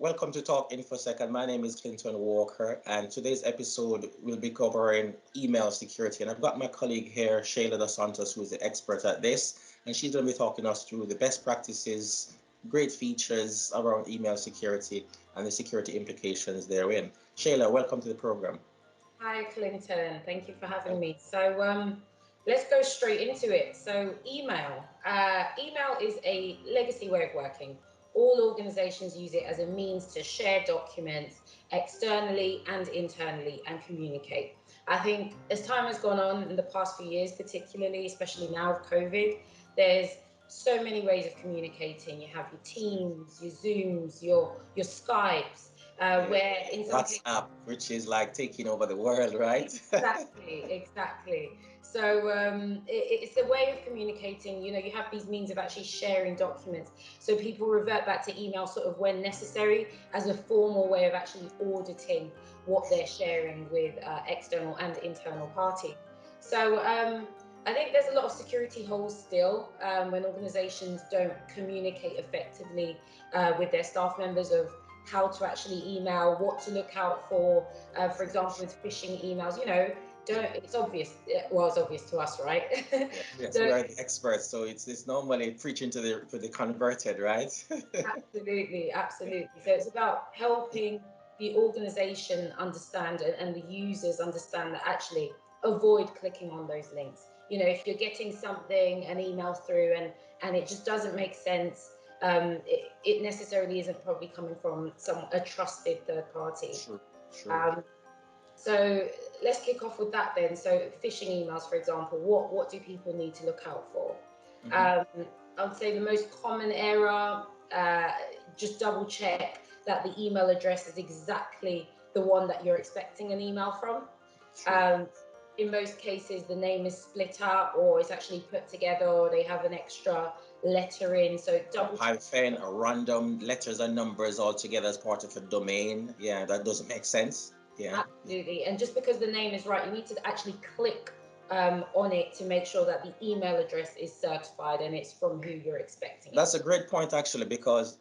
Welcome to TalkINFOSEC, and my name is Clinton Walker. And today's episode will be covering email security. And I've got my colleague here, Shayla Dos Santos, who is the expert at this, and she's going to be talking us through the best practices, great features around email security, and the security implications therein. Shayla, welcome to the program. Hi, Clinton. Thank you for having me. Let's go straight into it. So, email is a legacy way of working. All organizations use it as a means to share documents externally and internally and communicate. I think as time has gone on in the past few years, particularly, especially now with COVID, there's so many ways of communicating. You have your Teams, your Zooms, your Skypes, where in some cases WhatsApp, which is like taking over the world, right? exactly. It's a way of communicating. You have these means of actually sharing documents. So people revert back to email sort of when necessary as a formal way of actually auditing what they're sharing with external and internal parties. I think there's a lot of security holes still when organizations don't communicate effectively with their staff members of how to actually email, what to look out for. For example, with phishing emails, it's obvious. Well, it's obvious to us, right? Yes, we are the experts, so it's normally preaching to the converted, right? Absolutely. So it's about helping the organization understand and the users understand that actually avoid clicking on those links. If you're getting something, an email through, and it just doesn't make sense, it necessarily isn't probably coming from a trusted third party. Sure. So let's kick off with that then. So phishing emails, for example, what do people need to look out for? I would say the most common error, just double check that the email address is exactly the one that you're expecting an email from. In most cases, the name is split up or it's actually put together or they have an extra letter in. So double hyphen or random letters and numbers all together as part of a domain. Yeah, that doesn't make sense. Yeah. Absolutely. And just because the name is right, you need to actually click on it to make sure that the email address is certified and it's from who you're expecting it. That's a great point, actually, because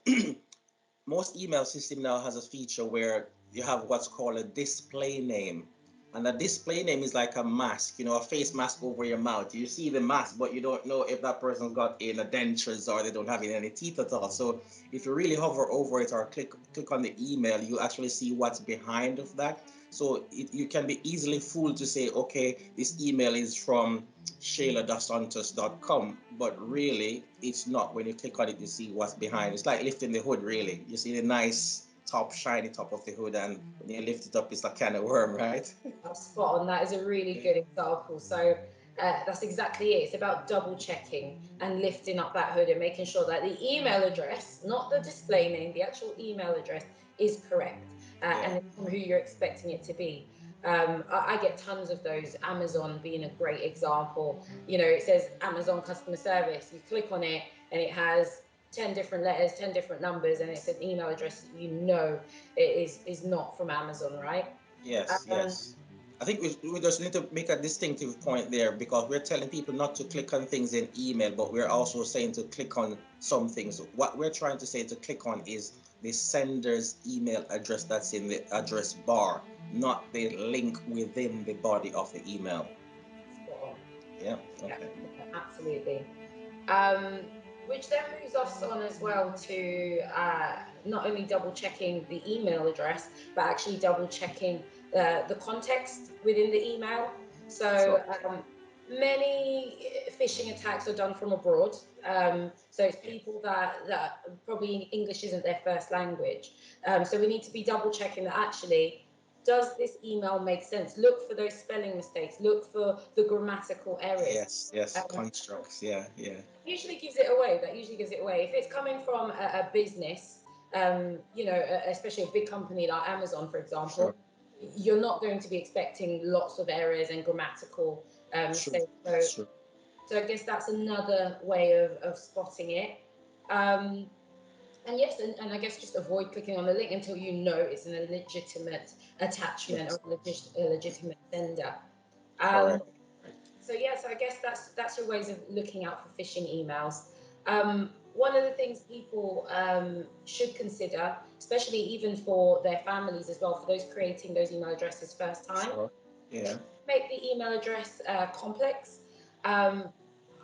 most email system now has a feature where you have what's called a display name. And a display name is like a mask, a face mask over your mouth. You see the mask, but you don't know if that person's got in a dentures or they don't have any teeth at all. So if you really hover over it or click on the email, you actually see what's behind of that. So you can be easily fooled to say, okay, this email is from shayladosantos.com, but really it's not. When you click on it, you see what's behind. It's like lifting the hood, really. You see the nice top, shiny top of the hood, and when you lift it up, it's a can of worm, right? Spot on. That is a really good example. So that's exactly it. It's about double checking and lifting up that hood and making sure that the email address, not the display name, the actual email address is correct and it's from who you're expecting it to be. I get tons of those, Amazon being a great example. It says Amazon customer service. You click on it and it has 10 different letters, 10 different numbers, and it's an email address it is not from Amazon, right? Yes. I think we just need to make a distinctive point there, because we're telling people not to click on things in email, but we're also saying to click on some things. What we're trying to say to click on is the sender's email address that's in the address bar, not the link within the body of the email. Spot on. Yeah, okay. Yeah, absolutely. Which then moves us on as well to not only double checking the email address, but actually double checking the context within the email. So many phishing attacks are done from abroad. So it's people that probably English isn't their first language. So we need to be double checking that actually, does this email make sense? Look for those spelling mistakes. Look for the grammatical errors. Yes, constructs. Yeah. Usually gives it away. That usually gives it away. If it's coming from a business, especially a big company like Amazon, for example, you're not going to be expecting lots of errors and grammatical mistakes. So I guess that's another way of spotting it. And yes, and I guess just avoid clicking on the link until you know it's a legitimate attachment or a legitimate sender. So I guess that's your ways of looking out for phishing emails. one of the things people should consider, especially even for their families as well, for those creating those email addresses first time, Sure. Yeah. make the email address complex. Um,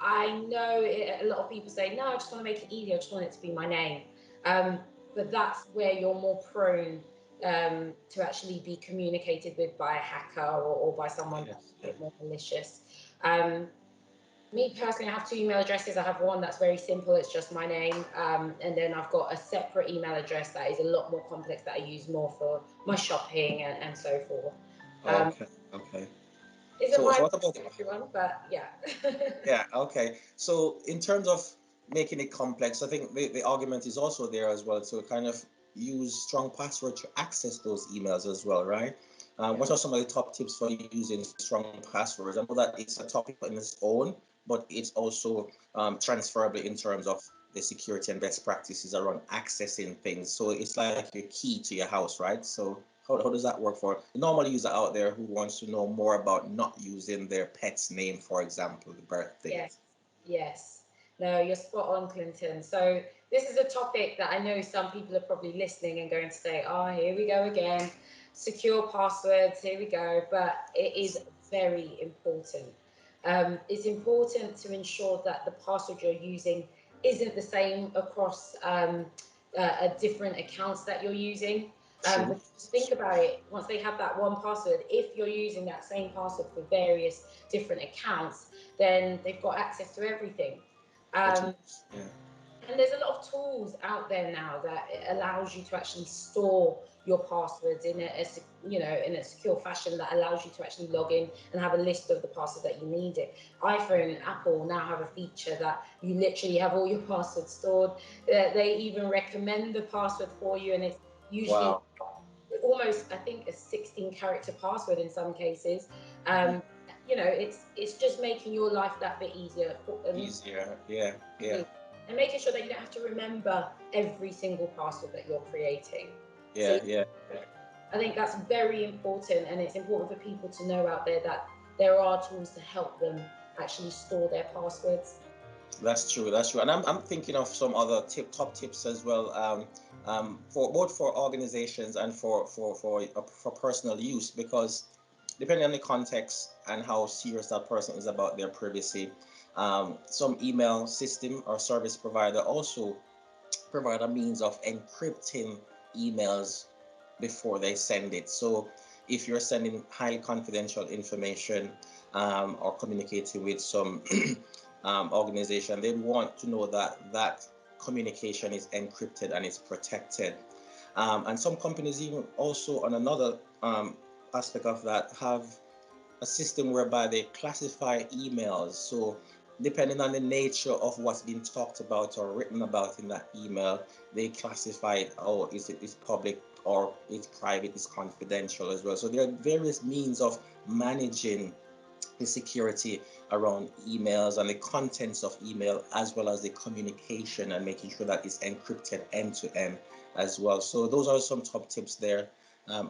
I know a lot of people say, no, I just want to make it easy. I just want it to be my name. Um, but that's where you're more prone to actually be communicated with by a hacker or by someone that's Yes. a bit more malicious. Um, Me personally, I have two email addresses. I have one that's very simple, it's just my name. And then I've got a separate email address that is a lot more complex that I use more for my shopping and so forth. Um, Okay. Okay. isn't So my what about? everyone, but yeah. Yeah. Okay. So in terms of making it complex, I think the argument is also there as well to kind of use strong password to access those emails as well, right? Yeah. What are some of the top tips for using strong passwords? I know that it's a topic in its own, but it's also transferable in terms of the security and best practices around accessing things. So it's like your key to your house, right? So how does that work for the normal user out there who wants to know more about not using their pet's name, for example, the birth date? Yes, yes. No, you're spot on, Clinton. So this is a topic that I know some people are probably listening and going to say, "Oh, here we go again, secure passwords. Here we go." But it is very important. It's important to ensure that the password you're using isn't the same across different accounts that you're using. True. Because think about it, once they have that one password, if you're using that same password for various different accounts, then they've got access to everything. Pretty Um, much. Yeah. and there's a lot of tools out there now that allows you to actually store your passwords in in a secure fashion that allows you to actually log in and have a list of the passwords that you need it. iPhone and Apple now have a feature that you literally have all your passwords stored. They even recommend the password for you, and it's usually Wow. almost, I think, a 16 character password in some cases. Um, it's just making your life that bit easier and Easier. Yeah. Yeah. making sure that you don't have to remember every single password that you're creating. So Yeah. Yeah. I think that's very important, and it's important for people to know out there that there are tools to help them actually store their passwords. That's true. That's true. And I'm thinking of some other top tips as well. For both for organizations and for personal use, because depending on the context and how serious that person is about their privacy, some email system or service provider also provide a means of encrypting emails before they send it. So if you're sending highly confidential information or communicating with some organization, they want to know that that communication is encrypted and is protected. And some companies even also on another aspect of that have a system whereby they classify emails. So depending on the nature of what's been talked about or written about in that email, they classify it. Oh, is it is public or it's private, it's confidential as well. So there are various means of managing the security around emails and the contents of email, as well as the communication and making sure that it's encrypted end to end as well. So those are some top tips there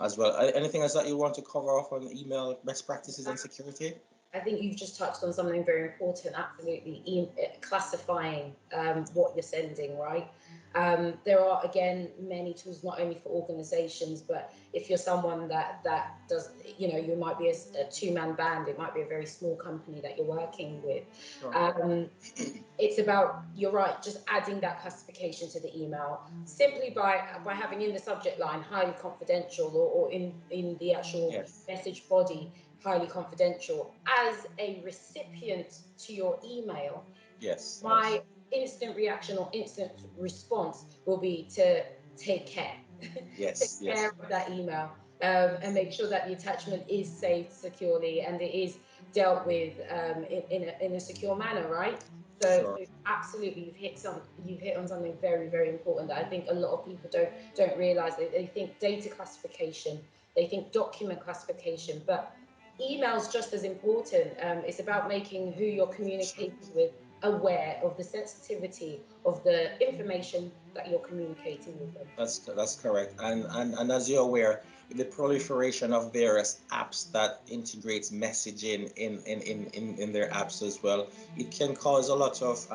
as well. Anything else that you want to cover off on email best practices and security? I think you've just touched on something very important. Absolutely, classifying what you're sending, right? There are again many tools, not only for organisations, but if you're someone that does, you might be a two-man band. It might be a very small company that you're working with. Sure. It's about, you're right, just adding that classification to the email simply by having in the subject line highly confidential, or in the actual Yes. message body highly confidential. As a recipient to your email, Yes. Yes. my instant reaction or instant response will be to take care. Take Yes. care Yes. of that email, and make sure that the attachment is saved securely and it is dealt with in a secure manner, right? Sure. So absolutely, you've hit on something very, very important that I think a lot of people don't realize. They think data classification, they think document classification, but email's just as important. It's about making who you're communicating with aware of the sensitivity of the information that you're communicating with them. That's correct. And as you're aware, with the proliferation of various apps that integrates messaging in their apps as well, it can cause a lot of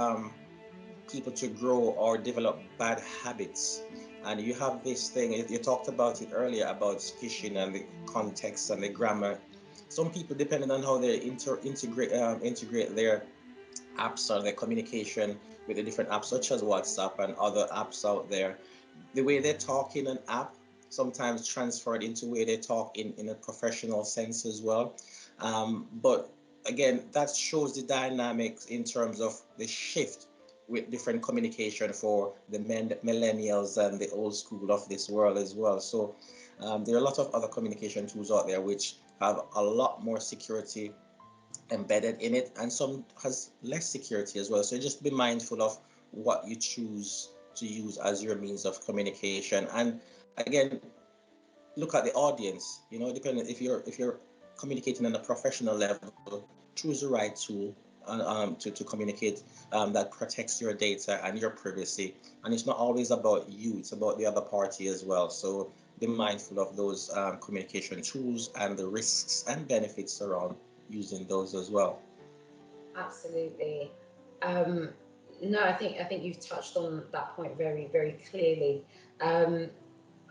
people to grow or develop bad habits. And you have this thing, you talked about it earlier about phishing and the context and the grammar. Some people, depending on how they integrate their apps or their communication with the different apps, such as WhatsApp and other apps out there, the way they talk in an app sometimes transferred into the way they talk in a professional sense as well. But again, that shows the dynamics in terms of the shift with different communication for the millennials and the old school of this world as well. So there are a lot of other communication tools out there which have a lot more security embedded in it, and some has less security as well. So just be mindful of what you choose to use as your means of communication. And again, look at the audience. You know, depending if you're communicating on a professional level, choose the right tool to communicate that protects your data and your privacy. And it's not always about you; it's about the other party as well. So be mindful of those communication tools and the risks and benefits around using those as well. Absolutely. Um, no, I think you've touched on that point very, very clearly. Um,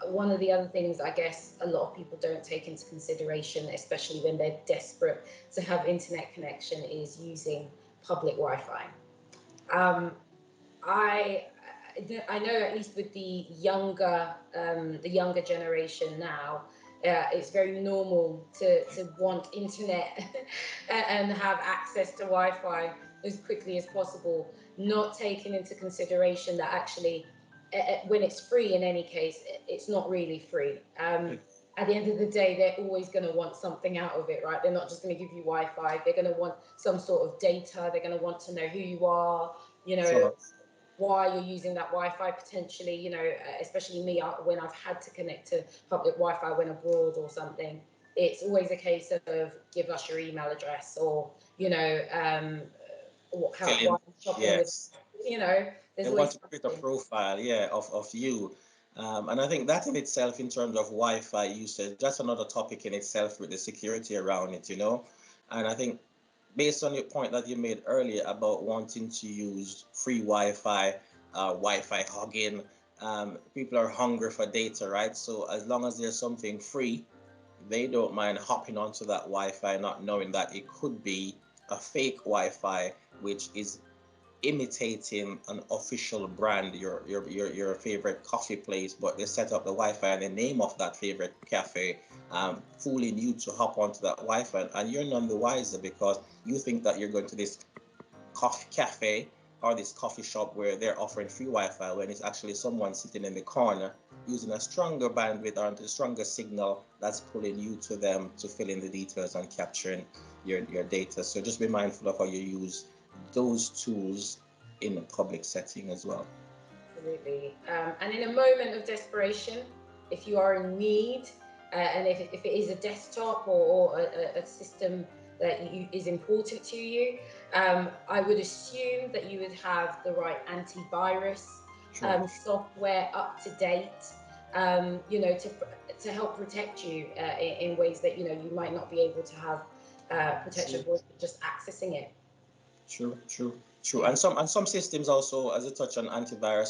One of the other things I guess a lot of people don't take into consideration, especially when they're desperate to have internet connection, is using public Wi-Fi. Um, I I know at least with the younger generation now, it's very normal to want internet and have access to Wi-Fi as quickly as possible, not taking into consideration that actually when it's free in any case, it's not really free. At the end of the day, they're always going to want something out of it, right? They're not just going to give you Wi-Fi. They're going to want some sort of data. They're going to want to know who you are, you know, Sure. why you're using that Wi-Fi potentially, especially me, when I've had to connect to public Wi-Fi when abroad or something, it's always a case of give us your email address, or, Fill why in. I'm shopping with, Yes. They there's want always to create a something. profile, yeah, of you. And I think that in itself, in terms of Wi-Fi usage, that's another topic in itself with the security around it, you know. And I think based on your point that you made earlier about wanting to use free Wi-Fi, Wi-Fi hogging, people are hungry for data, right? So as long as there's something free, they don't mind hopping onto that Wi-Fi, not knowing that it could be a fake Wi-Fi, which is imitating an official brand, your favorite coffee place, but they set up the Wi-Fi and the name of that favorite cafe, fooling you to hop onto that Wi-Fi, and you're none the wiser because you think that you're going to this coffee cafe or this coffee shop where they're offering free Wi-Fi when it's actually someone sitting in the corner using a stronger bandwidth or a stronger signal that's pulling you to them to fill in the details and capturing your data. So just be mindful of how you use those tools in a public setting as well. Absolutely. And in a moment of desperation, if you are in need, and if it is a desktop or a system that is important to you, I would assume that you would have the right antivirus Sure. software up to date, to help protect you in ways that you might not be able to have protection True. for just accessing it. True. Yeah. And some systems also, as a touch on antivirus,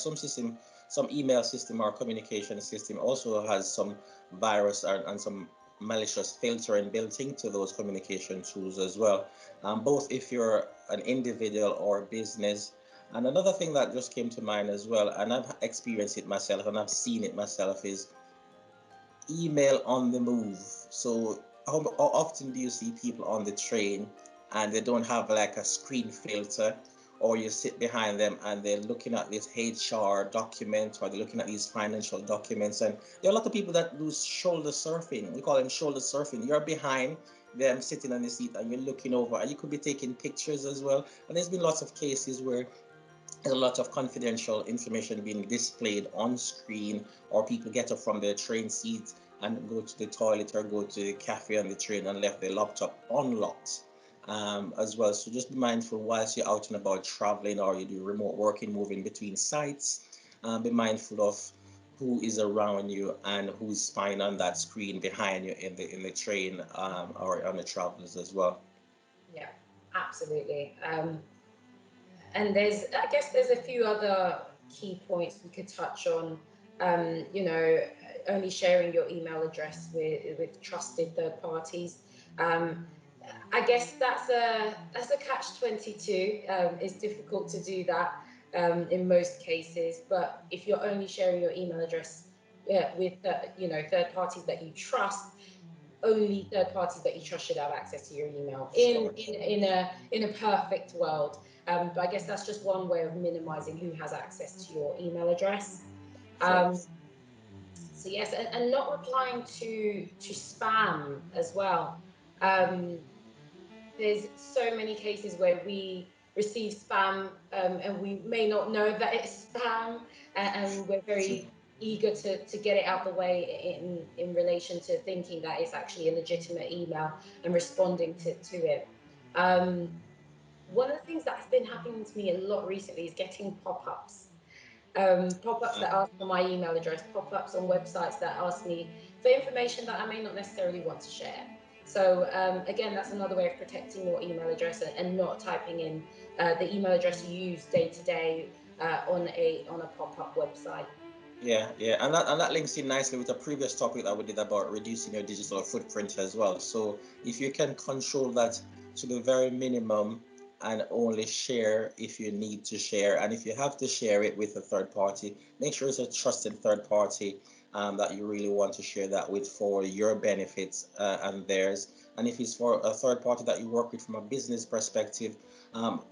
some email system or communication system also has some virus and some malicious filtering built into those communication tools as well. Both if you're an individual or a business. And another thing that just came to mind as well, and I've experienced it myself and I've seen it myself, is email on the move. So how often do you see people on the train and they don't have like a screen filter, or you sit behind them and they're looking at this HR document or they're looking at these financial documents, and there are a lot of people that do shoulder surfing. We call them shoulder surfing. You're behind them sitting on the seat and you're looking over, and you could be taking pictures as well. And there's been lots of cases where there's a lot of confidential information being displayed on screen, or people get up from their train seats and go to the toilet or go to the cafe on the train and left their laptop unlocked as well. So just be mindful whilst you're out and about traveling or you do remote working, moving between sites. Be mindful of who is around you and who's spying on that screen behind you in the train or on the travelers as well. Yeah, absolutely. And I guess there's a few other key points we could touch on. You know, only sharing your email address with trusted third parties. Um, I guess that's a catch 22. It's difficult to do that in most cases, but if you're only sharing your email address, yeah, with third parties that you trust, only third parties that you trust should have access to your email Sure. in a perfect world. But I guess that's just one way of minimizing who has access to your email address. Sure. Um, so yes, and not replying to spam as well. Um, there's so many cases where we receive spam, and we may not know that it's spam, and we're very eager to get it out the way in relation to thinking that it's actually a legitimate email and responding to it. Um, One of the things that's been happening to me a lot recently is getting pop-ups. Pop-ups Uh, that ask for my email address, pop-ups on websites that ask me for information that I may not necessarily want to share. So again, that's another way of protecting your email address and not typing in the email address you use day to day on a pop-up website. Yeah, yeah, and that links in nicely with a previous topic that we did about reducing your digital footprint as well. So if you can control that to the very minimum and only share if you need to share, and if you have to share it with a third party, make sure it's a trusted third party that you really want to share that with for your benefits and theirs. And if it's for a third party that you work with from a business perspective,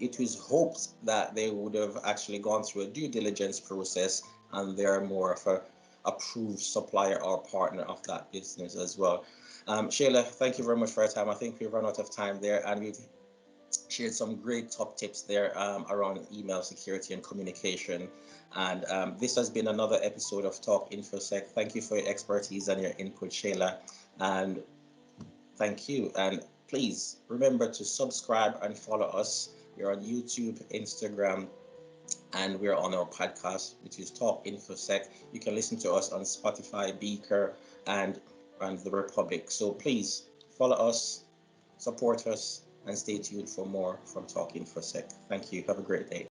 it was hoped that they would have actually gone through a due diligence process and they're more of a approved supplier or partner of that business as well. Shayla, thank you very much for your time. I think we've run out of time there, and we've shared some great top tips there around email security and communication. And this has been another episode of Talk InfoSec. Thank you for your expertise and your input, Shayla. And thank you. And please remember to subscribe and follow us. We're on YouTube, Instagram, and we're on our podcast, which is Talk InfoSec. You can listen to us on Spotify, Beaker, and the Republic. So please follow us, support us, and stay tuned for more from Talk InfoSec. Thank you. Have a great day.